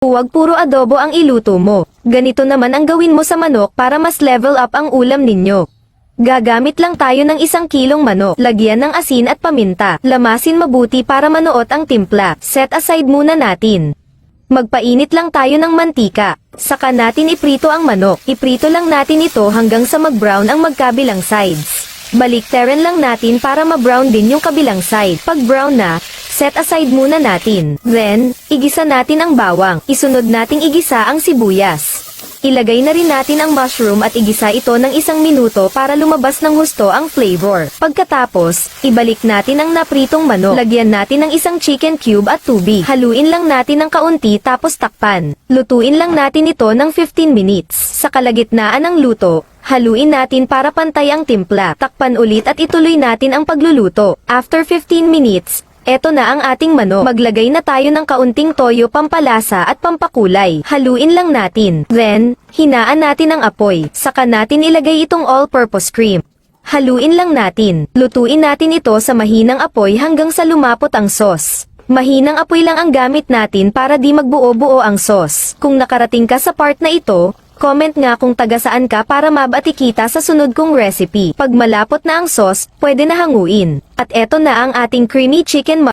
Huwag puro adobo ang iluto mo. Ganito naman ang gawin mo sa manok para mas level up ang ulam ninyo. Gagamit lang tayo ng 1 kilong manok. Lagyan ng asin at paminta. Lamasin mabuti para manuot ang timpla. Set aside muna natin. Magpainit lang tayo ng mantika. Saka natin iprito ang manok. Iprito lang natin ito hanggang sa mag-brown ang magkabilang sides. Baliktaran lang natin para ma-brown din yung kabilang side. Pag brown na, set aside muna natin. Then, igisa natin ang bawang. Isunod nating igisa ang sibuyas. Ilagay na rin natin ang mushroom at igisa ito ng 1 minuto para lumabas ng husto ang flavor. Pagkatapos, ibalik natin ang napritong manok. Lagyan natin ng 1 chicken cube at tubig. Haluin lang natin ng kaunti tapos takpan. Lutuin lang natin ito ng 15 minutes. Sa kalagitnaan ng luto, haluin natin para pantay ang timpla. Takpan ulit at ituloy natin ang pagluluto. After 15 minutes, eto na ang ating manok. Maglagay na tayo ng kaunting toyo pampalasa at pampakulay. Haluin lang natin. Then, hinaan natin ang apoy. Saka natin ilagay itong all-purpose cream. Haluin lang natin. Lutuin natin ito sa mahinang apoy hanggang sa lumapot ang sauce. Mahinang apoy lang ang gamit natin para di magbuo-buo ang sauce. Kung nakarating ka sa part na ito, comment nga kung taga saan ka para mabati kita sa sunod kong recipe. Pag malapot na ang sauce, pwede na hanguin. At eto na ang ating creamy chicken